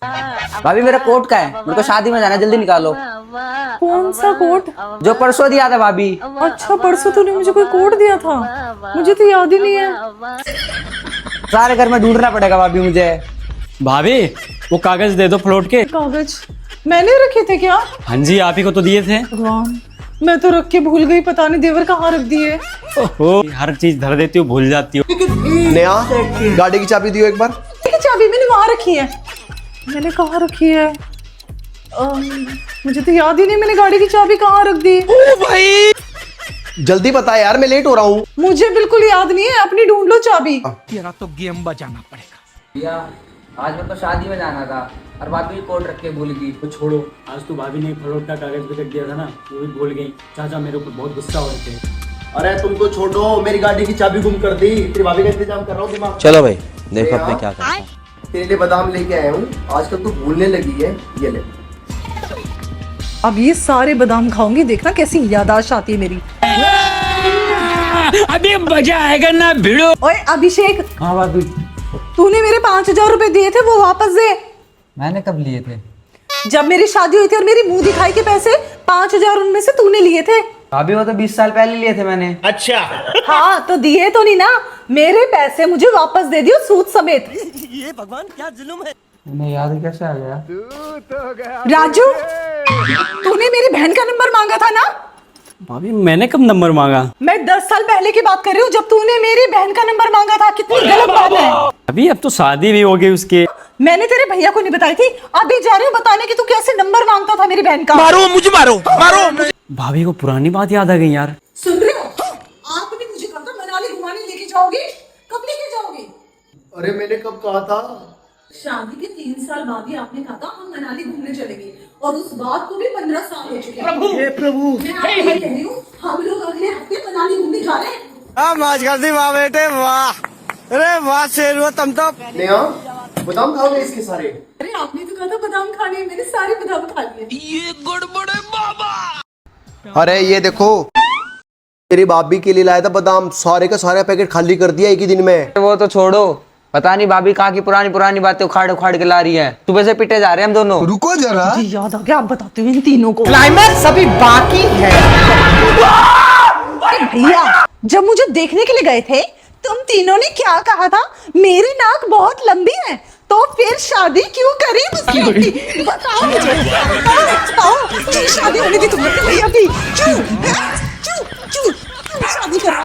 भाभी मेरा कोट का है, मेरे को शादी में जाना है, जल्दी निकालो। कौन सा कोट? जो परसों दिया था भाभी। अच्छा, परसों तूने मुझे कोई कोट दिया था, मुझे तो याद ही नहीं है। सारे घर में ढूंढना पड़ेगा भाभी मुझे। भाभी वो कागज दे दो फ्लोट के। कागज मैंने रखे थे क्या? हाँ जी, आप ही को तो दिए थे। भगवान, मैं तो रख के भूल गई, पता नहीं देवर कहाँ रख दिए। ओहो, हर चीज धर देती हो, भूल जाती हो। नेहा, गाड़ी की चाबी दियो एक बार। चाबी मैंने वहां रखी है। मैंने कहाँ रखी है? मुझे तो याद ही नहीं, मैंने गाड़ी की चाबी कहाँ रख दी। ओ भाई, जल्दी बता यार, मैं लेट हो रहा हूँ। मुझे बिल्कुल याद नहीं है, अपनी ढूंढ लो चाबी। तेरा तो गेम बजाना पड़ेगा। भैया आज मेरे को शादी में जाना था और भाभी कोट रख के भूल गई। तो छोड़ो, आज तो भाभी ने फ्लोट का कागज भी रख दिया था ना, वो भी भूल गई। चाचा मेरे ऊपर बहुत गुस्सा हो रहे थे। अरे तुम तो छोड़ो, मेरी गाड़ी की चाबी गुम कर दी। तेरी भाभी का इंतजाम कर रहा हूँ दिमाग। चलो भाई, देखो अब मैं क्या करता हूँ। तेरे लिए बादाम लेके आया हूँ, आजकल तू भूलने लगी है, ये ले। अब ये सारे बादाम खाऊंगी, देखना कैसी याददाश्त आती है मेरी। अभी मजा आएगा ना भिड़ो। ओए अभिषेक, हाँ भाभी। तूने मेरे 5,000 रुपए दिए थे, वो वापस दे। मैंने कब लिए थे? जब मेरी शादी हुई थी और मेरी मुंह दिखाई के पैसे 5,000 उनमें से तूने लिए थे। भाभी वो तो 20 साल पहले लिए थे मैंने। हाँ तो दिए तो नहीं ना, मेरे पैसे मुझे वापस दे दियो सूद समेत। उन्हें याद कैसे आ गया? राजू, तूने मेरी बहन का नंबर मांगा था ना? भाभी मैंने कब नंबर मांगा? मैं 10 साल पहले की बात कर रही हूँ, जब तूने मेरी बहन का नंबर मांगा था। कितनी गलत बात है। अभी अब तो शादी भी हो गई उसके। मैंने तेरे भैया को नहीं बताई थी, अभी जा रही हूँ बताने कि तू कैसे नंबर मांगता था मेरी बहन का। मारो मुझे, मारो मुझे। भाभी को पुरानी बात याद आ गई यार। सुन रहे हो? आपने मुझे कहा था मनाली घुमाने लेके जाओगे, कब लेके जाओगे? अरे मैंने कब कहा था? शादी के 3 साल बाद ही आपने कहा था हम मनाली घूमने चलेंगे, और उस बात को भी 15 साल हो चुके हैं। हे प्रभु, मैं आपको ये कह रही हूँ, हम लोग अगले हफ्ते मनाली घूमने जा रहे हैं। मौज कर दी वाह बेटे वाह। अरे वाह शेर हुआ तुम तो। नेहा, बादाम खाओगे इसके सारे? अरे आपने तो कहा था बादाम खाने, मैंने सारे बादाम खा लिए। ये गड़बड़ है बाबा। अरे ये देखो, तेरी भाभी के लिए लाया था बादाम, सारे का सारा पैकेट खाली कर दिया एक ही दिन में। वो तो छोड़ो, पता नहीं भाभी कहाँ की पुरानी पुरानी बातें उखाड़ उखाड़ के ला रही है। सुबह से पिटे जा रहे हैं हम दोनों। रुको जरा, मुझे याद आ गया, आप बताते हुए इन तीनों को। क्लाइमैक्स अभी बाकी है। अरे भैया, जब मुझे देखने के लिए गए थे, तुम तीनों ने क्या कहा था? मेरी नाक बहुत लंबी है, तो फिर शादी क्यों करी मुझसे? बताओ मुझे, बताओ, क्यों शादी होने दी तुमने भैया की? क्यों शादी करा?